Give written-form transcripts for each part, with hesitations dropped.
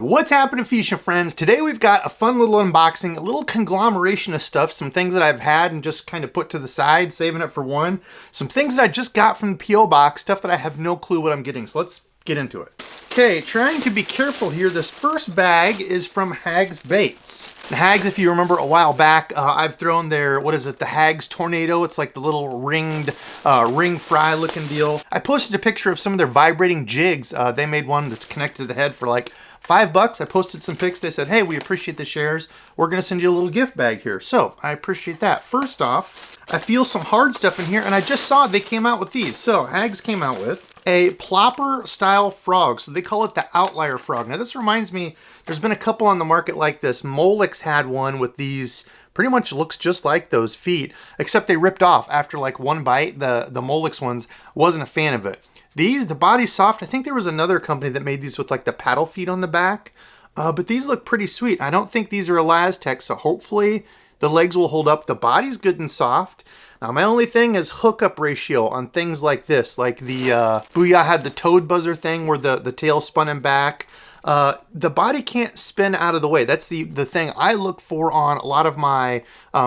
What's happening, fishing friends? Today we've got a fun little unboxing, a little conglomeration of stuff, some things that I've had and just kind of put to the side, saving it for one. Some things that I just got from the P.O. box, stuff that I have no clue what I'm getting. So let's get into it. Okay, trying to be careful here. This first bag is from Hags Baits. And Hags, if you remember a while back, I've thrown their, the Hags Tornado. It's like the little ringed, ring fry looking deal. I posted a picture of some of their vibrating jigs. They made one that's connected to the head for like $5. I posted some pics. They said, hey, we appreciate the shares. We're going to send you a little gift bag here. So I appreciate that. First off, I feel some hard stuff in here, and I just saw they came out with these. So Hags came out with a plopper style frog. So they call it the outlier frog. Now this reminds me, there's been a couple on the market like this. Molix had one with these, pretty much looks just like those feet, except they ripped off after like one bite. The Molix ones, wasn't a fan of it. These, the body's soft. I think there was another company that made these with like the paddle feet on the back. But these look pretty sweet. I don't think these are Elastec, so hopefully the legs will hold up. The body's good and soft. Now my only thing is hookup ratio on things like this. Like the Booyah had the toad buzzer thing where the tail spun him back. The body can't spin out of the way. That's the thing I look for on a lot of my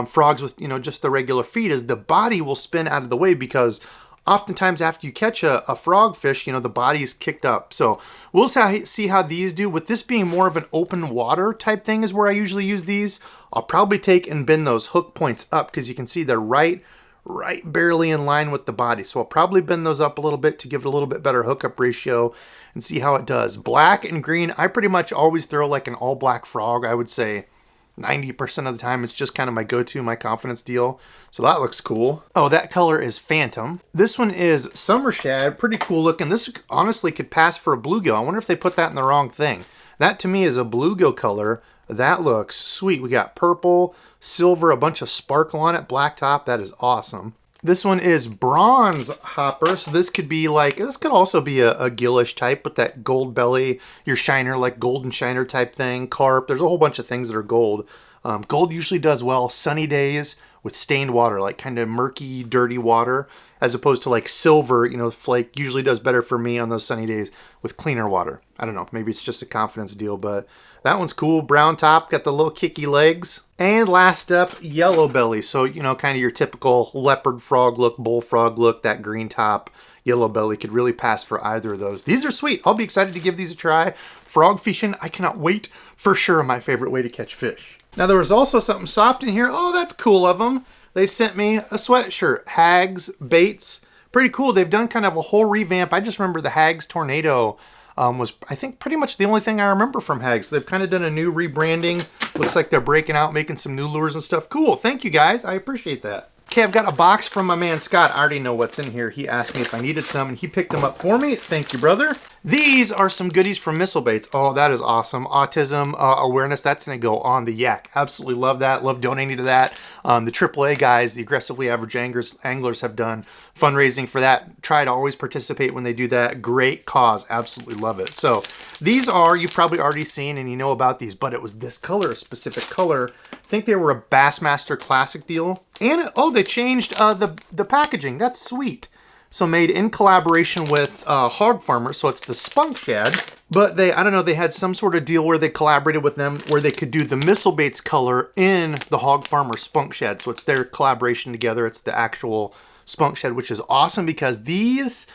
frogs with, just the regular feet, is the body will spin out of the way, because oftentimes after you catch a frog fish, the body is kicked up. So we'll see how these do. With this being more of an open water type thing is where I usually use these. I'll probably take and bend those hook points up, because you can see they're right barely in line with the body. So I'll probably bend those up a little bit to give it a little bit better hookup ratio and see how it does. Black and green, I pretty much always throw like an all black frog. I would say 90% of the time it's just kind of my go-to, my confidence deal. So that looks cool. Oh, that color is Phantom. This one is Summer Shad, pretty cool looking. This honestly could pass for a bluegill. I wonder if they put that in the wrong thing. That to me is a bluegill color. That looks sweet. We got purple, silver, a bunch of sparkle on it, black top. That is awesome. This one is Bronze Hopper. So this could be like, this could also be a gillish type with that gold belly, your shiner, like golden shiner type thing, carp. There's a whole bunch of things that are gold. Gold usually does well sunny days with stained water, like kind of murky, dirty water, as opposed to like silver, flake usually does better for me on those sunny days with cleaner water. I don't know, maybe it's just a confidence deal, but that one's cool. Brown top, got the little kicky legs. And last up, Yellow Belly. So, kind of your typical leopard frog look, bullfrog look, that green top, Yellow Belly could really pass for either of those. These are sweet. I'll be excited to give these a try. Frog fishing, I cannot wait. For sure, my favorite way to catch fish. Now, there was also something soft in here. Oh, that's cool of them. They sent me a sweatshirt, Hags Baits. Pretty cool. They've done kind of a whole revamp. I just remember the Hags Tornado was, I think, pretty much the only thing I remember from Hags. They've kind of done a new rebranding. Looks like they're breaking out, making some new lures and stuff. Cool. Thank you, guys. I appreciate that. Okay, I've got a box from my man Scott. I already know what's in here. He asked me if I needed some, and he picked them up for me. Thank you, brother. These are some goodies from Missile Baits. Oh, that is awesome. Autism awareness, that's going to go on the yak. Absolutely love that. Love donating to that. The AAA guys, the Aggressively Average Anglers have done fundraising for that. Try to always participate when they do that. Great cause. Absolutely love it. So these are, you've probably already seen and you know about these, but it was this color, a specific color. I think they were a Bassmaster Classic deal. And, oh, they changed the packaging. That's sweet. So made in collaboration with Hog Farmer, so it's the Spunk Shad. But they, I don't know, they had some sort of deal where they collaborated with them where they could do the Missile Baits color in the Hog Farmer Spunk Shad. So it's their collaboration together. It's the actual Spunk Shad, which is awesome because these,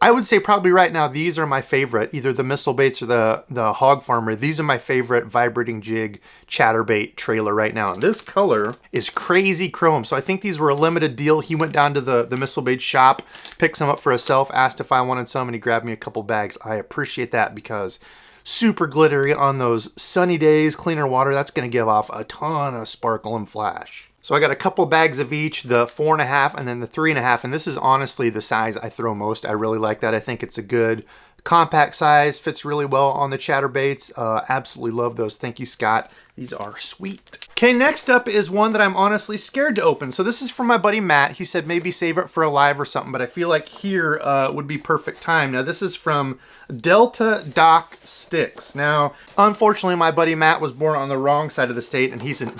I would say probably right now, these are my favorite. Either the Missile Baits or the Hog Farmer. These are my favorite vibrating jig chatterbait trailer right now. And this color is crazy chrome. So I think these were a limited deal. He went down to the Missile Baits shop, picked some up for himself, asked if I wanted some, and he grabbed me a couple bags. I appreciate that because super glittery on those sunny days, cleaner water, that's going to give off a ton of sparkle and flash. So I got a couple bags of each, the 4.5 and then the 3.5. And this is honestly the size I throw most. I really like that. I think it's a good compact size, fits really well on the chatterbaits. Absolutely love those. Thank you, Scott. These are sweet. Okay, next up is one that I'm honestly scared to open. So this is from my buddy Matt. He said maybe save it for a live or something, but I feel like here would be perfect time. Now this is from Delta Dock Sticks. Now, unfortunately, my buddy Matt was born on the wrong side of the state, and he's an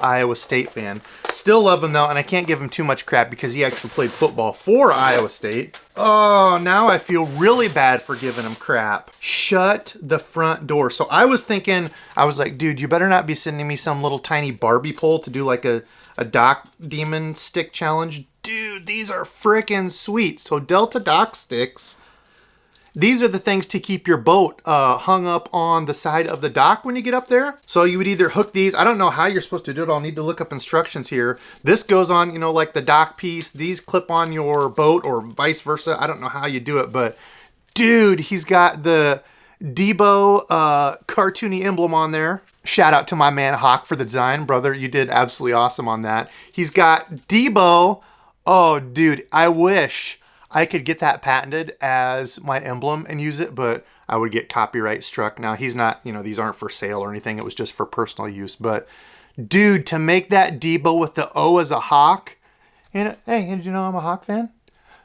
Iowa State fan. Still love him though, and I can't give him too much crap because he actually played football for Iowa State. Oh, now I feel really bad for giving him crap. Shut the front door. So I was thinking, I was like, dude, you better not be sending me some little tiny Barbie pole to do like a dock demon stick challenge. Dude, these are freaking sweet. So Delta Dock Sticks. These are the things to keep your boat hung up on the side of the dock when you get up there. So you would either hook these. I don't know how you're supposed to do it. I'll need to look up instructions here. This goes on, you know, like the dock piece. These clip on your boat or vice versa. I don't know how you do it, but dude, he's got the Debo cartoony emblem on there. Shout out to my man Hawk for the design. Brother, you did absolutely awesome on that. He's got Debo. Oh, dude, I wish I could get that patented as my emblem and use it, but I would get copyright struck. Now, he's not, you know, these aren't for sale or anything. It was just for personal use. But, dude, to make that Debo with the O as a hawk, and hey, did you know I'm a Hawk fan?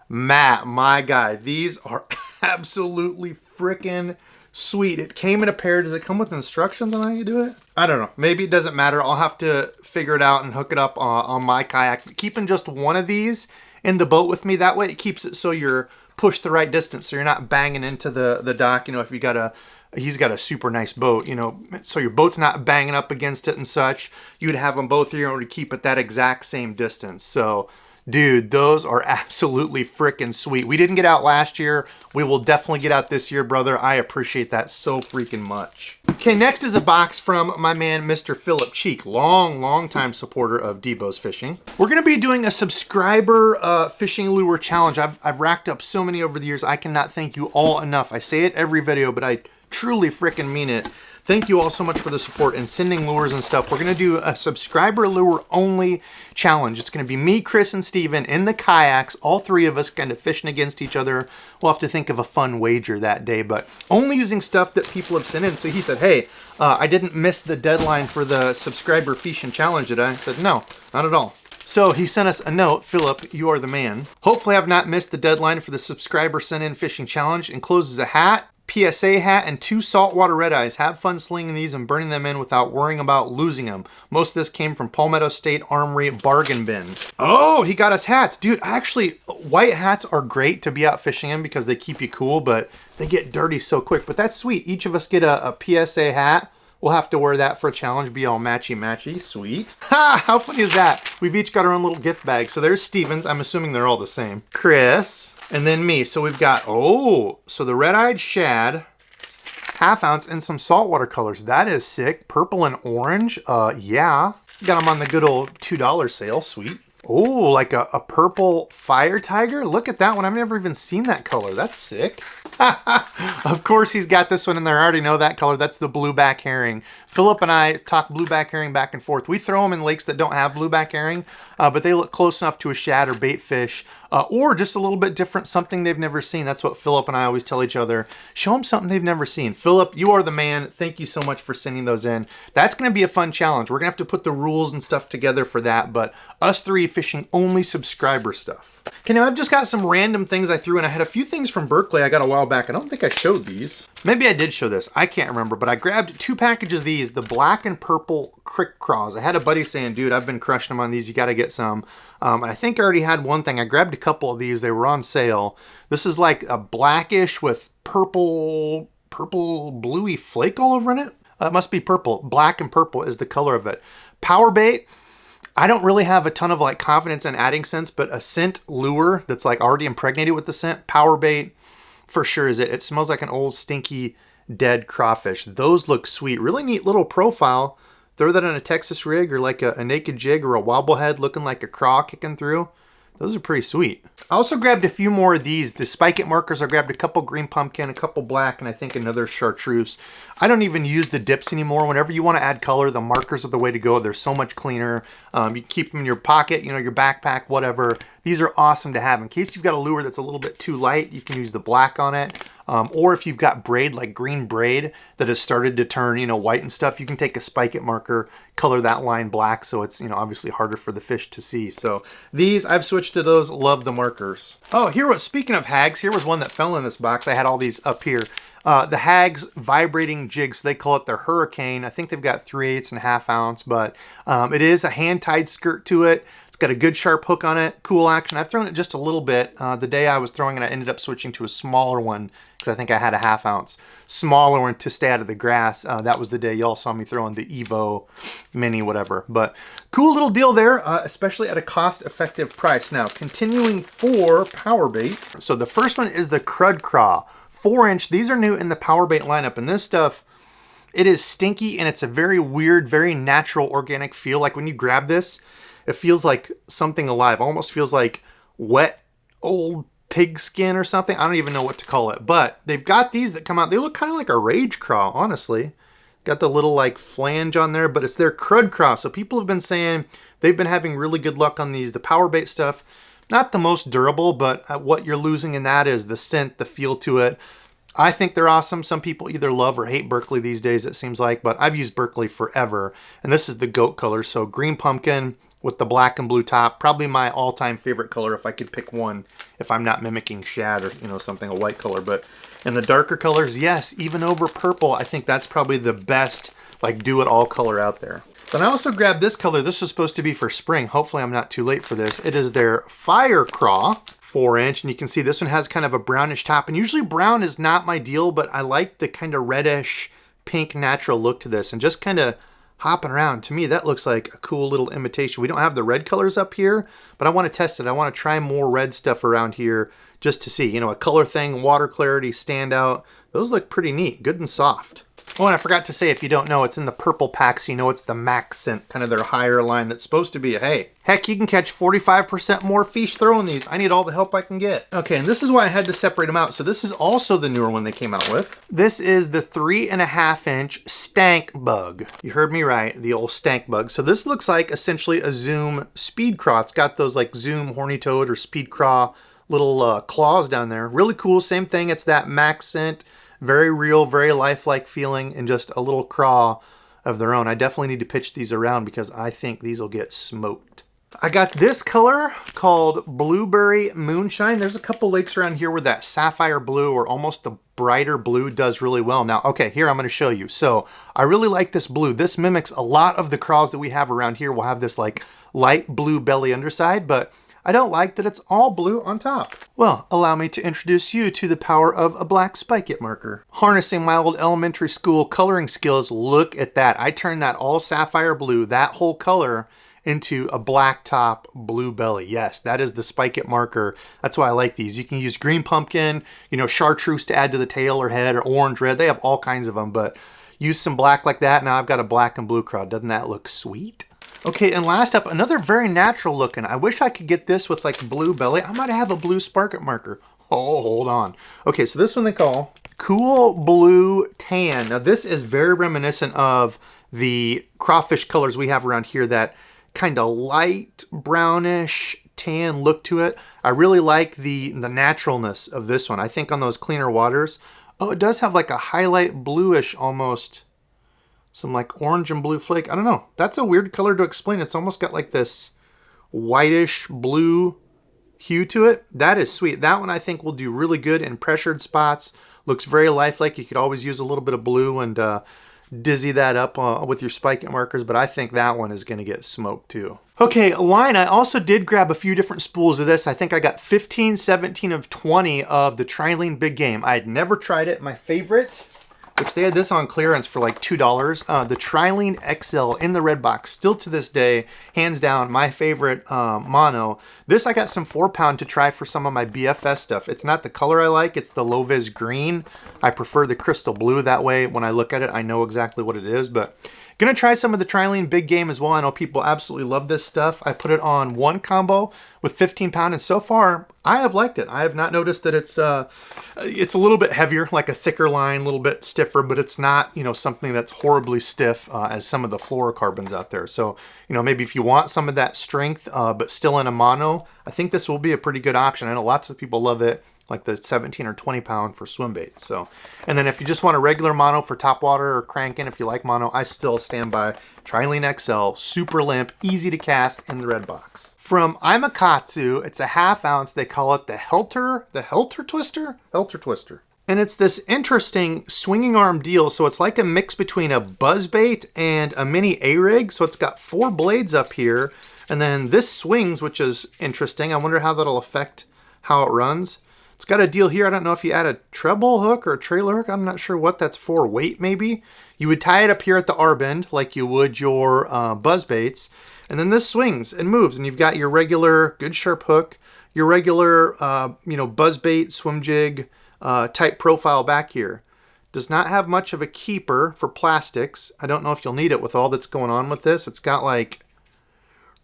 Matt, my guy, these are absolutely freaking sweet. It came in a pair. Does it come with instructions on how you do it? I don't know. Maybe it doesn't matter. I'll have to figure it out and hook it up on my kayak. But keeping just one of these in the boat with me, that way it keeps it so you're pushed the right distance, so you're not banging into the dock. You know, if you got he's got a super nice boat, you know, so your boat's not banging up against it and such. You'd have them both here in order to keep it that exact same distance. So dude, those are absolutely freaking sweet. We didn't get out last year. We will definitely get out this year, brother. I appreciate that so freaking much. Okay, next is a box from my man, Mr. Philip Cheek. Long time supporter of Debos Fishing. We're going to be doing a subscriber fishing lure challenge. I've racked up so many over the years. I cannot thank you all enough. I say it every video, but I truly freaking mean it. Thank you all so much for the support and sending lures and stuff. We're going to do a subscriber lure only challenge. It's going to be me, Chris, and Steven in the kayaks, all three of us kind of fishing against each other. We'll have to think of a fun wager that day, but only using stuff that people have sent in. So he said, hey, I didn't miss the deadline for the subscriber fishing challenge, did I? I said, no, not at all. So he sent us a note. Philip, you are the man. Hopefully I've not missed the deadline for the subscriber sent in fishing challenge. Encloses a hat, PSA hat, and 2 saltwater red eyes. Have fun slinging these and burning them in without worrying about losing them. Most of this came from Palmetto State Armory bargain bin. Oh, he got us hats. Dude, actually, white hats are great to be out fishing in because they keep you cool, but they get dirty so quick. But that's sweet. Each of us get a PSA hat. We'll have to wear that for a challenge, be all matchy-matchy. Sweet. Ha! How funny is that? We've each got our own little gift bag. So there's Steven's. I'm assuming they're all the same. Chris. And then me. So we've got, oh, so the red-eyed shad, ½ ounce, and some saltwater colors. That is sick. Purple and orange. Yeah. Got them on the good old $2 sale. Sweet. Oh, like a purple fire tiger. Look at that one. I've never even seen that color. That's sick. Of course, he's got this one in there. I already know that color. That's the blueback herring. Philip and I talk blueback herring back and forth. We throw them in lakes that don't have blueback herring, but they look close enough to a shad or bait fish, or just a little bit different, something they've never seen. That's what Philip and I always tell each other. Show them something they've never seen. Philip, you are the man. Thank you so much for sending those in. That's going to be a fun challenge. We're going to have to put the rules and stuff together for that, but us three fishing only subscriber stuff. Okay, now I've just got some random things I threw in. I had a few things from Berkeley I got a while back. I don't think I showed these. Maybe I did show this. I can't remember, but I grabbed 2 packages of these, the black and purple crick craws. I had a buddy saying, dude, I've been crushing them on these. You got to get some. And I think I already had one thing. I grabbed a couple of these. They were on sale. This is like a blackish with purple bluey flake all over in it. It must be purple. Black and purple is the color of it. Power bait. I don't really have a ton of like confidence in adding scents, but a scent lure that's like already impregnated with the scent, power bait for sure is it. It smells like an old stinky dead crawfish. Those look sweet. Really neat little profile. Throw that on a Texas rig or like a naked jig or a wobblehead looking like a craw kicking through. Those are pretty sweet. I also grabbed a few more of these. The Spike It markers, I grabbed a couple green pumpkin, a couple black, and I think another chartreuse. I don't even use the dips anymore. Whenever you want to add color, the markers are the way to go. They're so much cleaner. You can keep them in your pocket, you know, your backpack, whatever. These are awesome to have in case you've got a lure that's a little bit too light. You can use the black on it. Or if you've got braid, like green braid that has started to turn, you know, white and stuff, you can take a spike it marker, color that line black, so it's, you know, obviously harder for the fish to see. So these, I've switched to those. Love the markers. Oh, here was, speaking of Hags, here was one that fell in this box. I had all these up here. The Hags vibrating jigs, they call it their Hurricane. I think they've got 3/8 and a half ounce, but it is a hand-tied skirt to it. It's got a good sharp hook on it, cool action. I've thrown it just a little bit. The day I was throwing it, I ended up switching to a smaller one because I think I had a 1/2 ounce smaller one to stay out of the grass. That was the day y'all saw me throwing the Evo Mini, whatever. But cool little deal there, especially at a cost-effective price. Now, continuing for power bait. So the first one is the Crud Craw. 4-inch. These are new in the power bait lineup, and this stuff, it is stinky and it's a very weird, very natural organic feel. Like when you grab this, it feels like something alive. Almost feels like wet old pig skin or something. I don't even know what to call it, but they've got these that come out. They look kind of like a Rage Craw, honestly. Got the little like flange on there, but it's their Crud Craw. So people have been saying they've been having really good luck on these. The power bait stuff, not the most durable, but what you're losing in that is the scent, the feel to it. I think they're awesome. Some people either love or hate Berkeley these days, it seems like, but I've used Berkeley forever. And this is the goat color, so green pumpkin with the black and blue top. Probably my all-time favorite color if I could pick one, if I'm not mimicking shad or, you know, something, a white color. But in the darker colors, yes, even over purple, I think that's probably the best, like, do-it-all color out there. Then I also grabbed this color. This was supposed to be for spring. Hopefully I'm not too late for this. It is their Fire Craw 4-inch, and you can see this one has kind of a brownish top. And usually brown is not my deal, but I like the kind of reddish pink natural look to this. And just kind of hopping around, to me, that looks like a cool little imitation. We don't have the red colors up here, but I want to test it. I want to try more red stuff around here just to see, you know, a color thing, water clarity, standout. Those look pretty neat, good and soft. Oh, and I forgot to say, if you don't know, it's in the purple pack, so you know it's the MaxScent, kind of their higher line that's supposed to be a, hey, heck, you can catch 45% more fish throwing these. I need all the help I can get. Okay, and this is why I had to separate them out. So this is also the newer one they came out with. This is the 3.5-inch Stank Bug. You heard me right, the old Stank Bug. So this looks like essentially a Zoom Speed Craw. It's got those like Zoom Horny Toad or Speed Craw little claws down there. Really cool, same thing. It's that MaxScent. Very real, very lifelike feeling, and just a little craw of their own. I definitely need to pitch these around because I think these will get smoked. I got this color called Blueberry Moonshine. There's a couple lakes around here where that sapphire blue or almost the brighter blue does really well. Now, okay, here I'm going to show you. So I really like this blue. This mimics a lot of the craws that we have around here. We'll have this like light blue belly underside, but I don't like that it's all blue on top. Well, allow me to introduce you to the power of a black spike it marker. Harnessing my old elementary school coloring skills, look at that. I turned that all sapphire blue, that whole color, into a black top, blue belly. Yes, that is the spike it marker. That's why I like these. You can use green pumpkin, you know, chartreuse to add to the tail or head, or orange red. They have all kinds of them, but use some black like that. Now I've got a black and blue craw. Doesn't that look sweet? Okay, and last up, another very natural looking. I wish I could get this with like blue belly. I might have a blue spark it marker. Oh, hold on. Okay, so this one they call Cool Blue Tan. Now this is very reminiscent of the crawfish colors we have around here, that kind of light brownish tan look to it. I really like the naturalness of this one. I think on those cleaner waters, oh, it does have like a highlight bluish almost, some like orange and blue flake. I don't know. That's a weird color to explain. It's almost got like this whitish blue hue to it. That is sweet. That one I think will do really good in pressured spots. Looks very lifelike. You could always use a little bit of blue and dizzy that up with your spike it markers, but I think that one is going to get smoked too. Okay, line, I also did grab a few different spools of this. I think I got 15, 17 of 20 of the Trilene Big Game. I had never tried it. My favorite, which they had this on clearance for like $2, the Trilene XL in the red box. Still to this day, hands down, my favorite mono. This I got some 4-pound to try for some of my BFS stuff. It's not the color I like, it's the low-vis green. I prefer the crystal blue. That way, when I look at it, I know exactly what it is. But gonna try some of the Trilene Big Game as well. I know people absolutely love this stuff. I put it on one combo with 15-pound, and so far, I have liked it. I have not noticed that it's a little bit heavier, like a thicker line, a little bit stiffer, but it's not, you know, something that's horribly stiff as some of the fluorocarbons out there. So, you know, maybe if you want some of that strength, but still in a mono, I think this will be a pretty good option. I know lots of people love it, like the 17 or 20 pound for swim bait. So, and then if you just want a regular mono for topwater or cranking, if you like mono, I still stand by Trilene XL, super limp, easy to cast in the red box. From Imakatsu, it's a 1/2 ounce. They call it the Helter Twister? Helter Twister. And it's this interesting swinging arm deal. So it's like a mix between a buzzbait and a mini A-rig. So it's got 4 blades up here. And then this swings, which is interesting. I wonder how that'll affect how it runs. It's got a deal here. I don't know if you add a treble hook or a trailer hook. I'm not sure what that's for. Weight, maybe. You would tie it up here at the R-bend like you would your buzzbaits. And then this swings and moves, and you've got your regular good sharp hook, your regular, you know, buzzbait, swim jig type profile back here. Does not have much of a keeper for plastics. I don't know if you'll need it with all that's going on with this. It's got like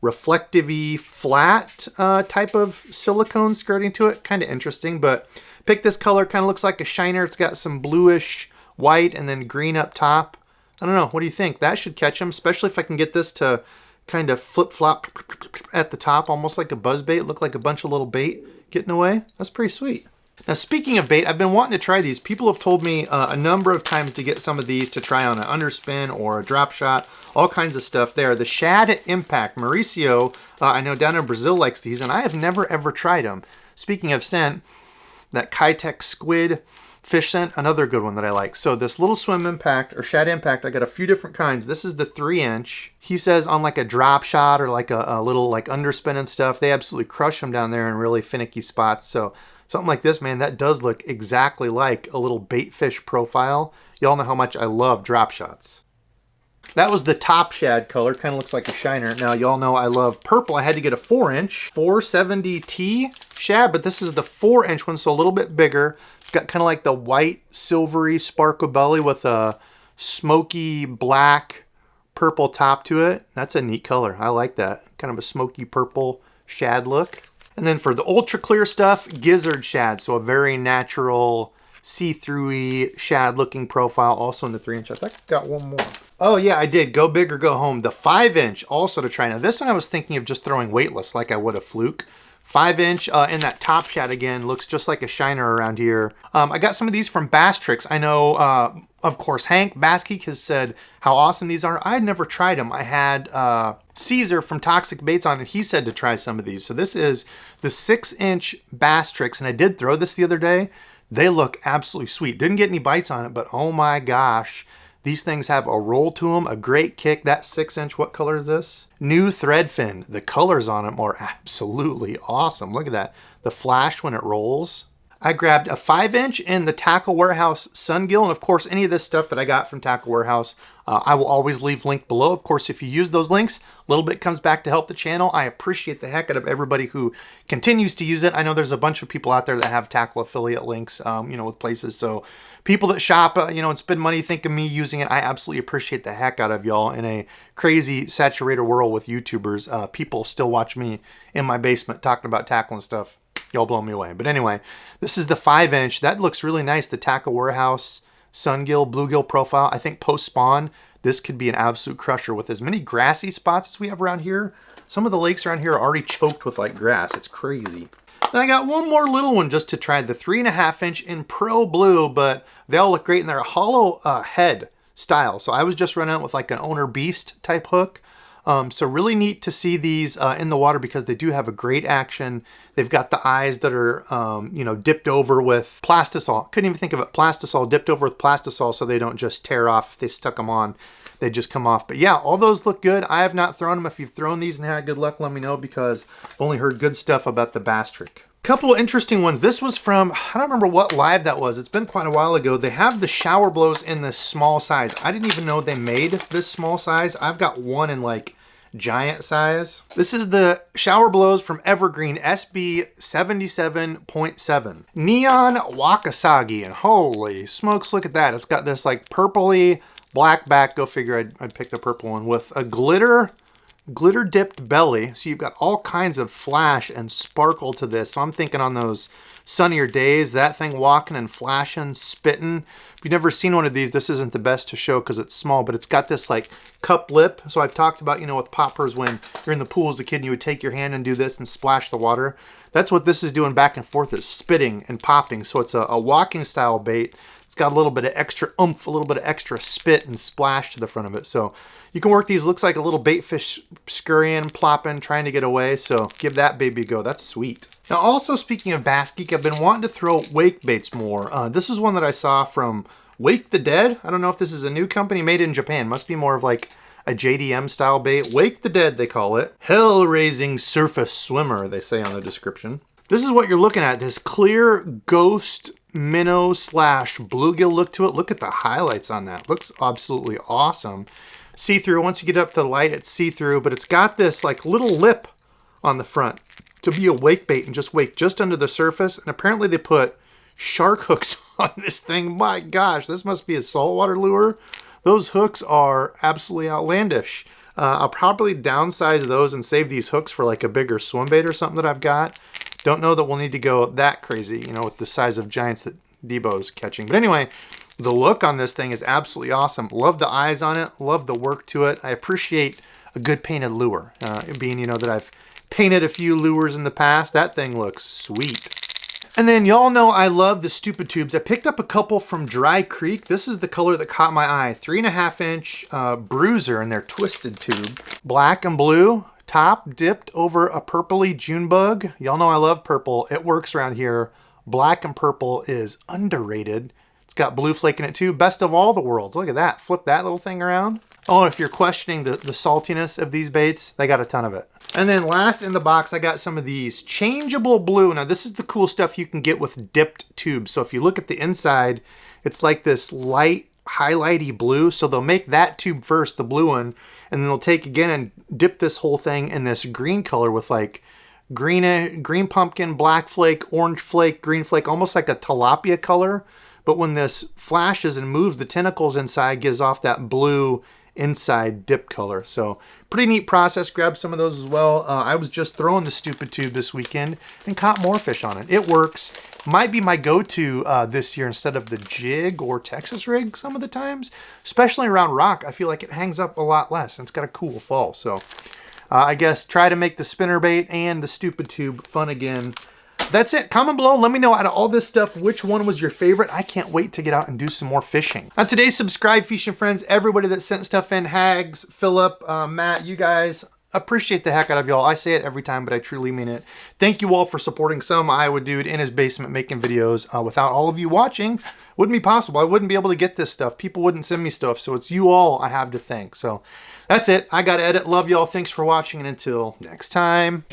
reflective-y flat type of silicone skirting to it. Kind of interesting, but pick this color. Kind of looks like a shiner. It's got some bluish white and then green up top. I don't know. What do you think? That should catch them, especially if I can get this to kind of flip-flop at the top, almost like a buzzbait. Look like a bunch of little bait getting away. That's pretty sweet. Now, speaking of bait, I've been wanting to try these. People have told me a number of times to get some of these to try on an underspin or a drop shot, all kinds of stuff there. The Shad Impact, Mauricio, I know down in Brazil likes these, and I have never ever tried them. Speaking of scent, that Keitech squid fish scent, another good one that I like. So this little swim impact or Shad Impact, I got a few different kinds. This is the 3-inch. He says on like a drop shot or like a little like underspin and stuff, they absolutely crush them down there in really finicky spots. So something like this, man, that does look exactly like a little bait fish profile. Y'all know how much I love drop shots. That was the top shad color, kind of looks like a shiner. Now, y'all know I love purple. I had to get a 4-inch, 470T shad, but this is the 4-inch one, so a little bit bigger. It's got kind of like the white, silvery sparkle belly with a smoky black purple top to it. That's a neat color. I like that. Kind of a smoky purple shad look. And then for the ultra clear stuff, gizzard shad. So a very natural, see-through-y shad looking profile, also in the 3-inch. I think I got one more. Oh yeah, I did. Go big or go home. The 5-inch also to try. Now this one I was thinking of just throwing weightless like I would a fluke. 5-inch in that top shad again, looks just like a shiner around here. I got some of these from Bass Tricks. I know, of course, Hank Bass Geek has said how awesome these are. I'd never tried them. I had Caesar from Toxic Baits on, and he said to try some of these. So this is the 6-inch Bass Tricks, and I did throw this the other day. They look absolutely sweet. Didn't get any bites on it, but oh my gosh. These things have a roll to them, a great kick. That 6-inch, what color is this? New thread fin. The colors on them are absolutely awesome. Look at that. The flash when it rolls. I grabbed a 5-inch in the Tackle Warehouse Sungill, and of course, any of this stuff that I got from Tackle Warehouse, I will always leave linked below. Of course, if you use those links, a little bit comes back to help the channel. I appreciate the heck out of everybody who continues to use it. I know there's a bunch of people out there that have Tackle affiliate links, you know, with places. So people that shop, you know, and spend money think of me using it. I absolutely appreciate the heck out of y'all. In a crazy saturated world with YouTubers, people still watch me in my basement talking about tackle and stuff. Y'all blow me away. But anyway, this is the 5-inch. That looks really nice. The Tackle Warehouse Sungill, Bluegill profile. I think post-spawn, this could be an absolute crusher with as many grassy spots as we have around here. Some of the lakes around here are already choked with like grass. It's crazy. Then I got one more little one just to try, the 3.5-inch in Pro Blue, but they all look great, and they're a hollow head style. So I was just running out with like an Owner Beast type hook. So really neat to see these in the water because they do have a great action. They've got the eyes that are, you know, dipped over with plastisol. Couldn't even think of it. Plastisol, dipped over with plastisol so they don't just tear off if they stuck them on. They just come off. But yeah, all those look good. I have not thrown them. If you've thrown these and had good luck, let me know because I've only heard good stuff about the Bass Trick. Couple of interesting ones. This was from, I don't remember what live that was. It's been quite a while ago. They have the shower blows in this small size. I didn't even know they made this small size. I've got one in like giant size. This is the shower blows from Evergreen SB 77.7. Neon Wakasagi, and holy smokes, look at that. It's got this like purpley black back. Go figure I'd pick the purple one with a glitter glitter dipped belly. So you've got all kinds of flash and sparkle to this. So I'm thinking on those sunnier days, that thing walking and flashing, spitting. If you've never seen one of these, this isn't the best to show because it's small, but it's got this like cup lip. So I've talked about, you know, with poppers when you're in the pool as a kid and you would take your hand and do this and splash the water. That's what this is doing back and forth, is spitting and popping. So it's a walking style bait. It's got a little bit of extra oomph, a little bit of extra spit and splash to the front of it. So you can work these. Looks like a little bait fish scurrying, plopping, trying to get away. So give that baby a go. That's sweet. Now, also speaking of Bass Geek, I've been wanting to throw wake baits more. This is one that I saw from Wake the Dead. I don't know if this is a new company made in Japan. Must be more of like a JDM style bait. Wake the Dead, they call it. Hell-raising surface swimmer, they say on the description. This is what you're looking at. This clear ghost minnow slash bluegill look to it. Look at the highlights on that. Looks absolutely awesome. See-through. Once you get up to the light, it's see-through, but it's got this like little lip on the front to be a wake bait and just wake just under the surface. And apparently they put shark hooks on this thing. My gosh, this must be a saltwater lure. Those hooks are absolutely outlandish. I'll probably downsize those and save these hooks for like a bigger swim bait or something that I've got. Don't know that we'll need to go that crazy, you know, with the size of giants that DEBO'S catching. But anyway, the look on this thing is absolutely awesome. Love the eyes on it. Love the work to it. I appreciate a good painted lure. Being, you know, that I've painted a few lures in the past. That thing looks sweet. And then y'all know I love the stupid tubes. I picked up a couple from Dry Creek. This is the color that caught my eye. 3.5 inch bruiser in their twisted tube. Black and blue. Top dipped over a purpley June bug. Y'all know I love purple. It works around here. Black and purple is underrated. It's got blue flake in it too. Best of all the worlds. Look at that. Flip that little thing around. Oh, if you're questioning the saltiness of these baits, they got a ton of it. And then last in the box, I got some of these changeable blue. Now this is the cool stuff you can get with dipped tubes. So if you look at the inside, it's like this light highlighty blue. So they'll make that tube first, the blue one, and then they'll take again and dip this whole thing in this green color with like green pumpkin, black flake, orange flake, green flake, almost like a tilapia color. But when this flashes and moves, the tentacles inside gives off that blue inside dip color. So pretty neat process. Grab some of those as well. I was just throwing the stupid tube this weekend and caught more fish on it. It works. Might be my go-to this year instead of the jig or Texas rig some of the times, especially around rock. I feel like it hangs up a lot less and it's got a cool fall. So I guess try to make the spinnerbait and the stupid tube fun again. That's it. Comment below. Let me know out of all this stuff, which one was your favorite. I can't wait to get out and do some more fishing. Now, today's subscribe fishing friends, everybody that sent stuff in, Hags, Philip, Matt, you guys, appreciate the heck out of y'all. I say it every time, but I truly mean it. Thank you all for supporting some Iowa dude in his basement making videos. Without all of you watching, wouldn't be possible. I wouldn't be able to get this stuff. People wouldn't send me stuff. So it's you all I have to thank. So that's it. I got to edit. Love y'all. Thanks for watching. And until next time.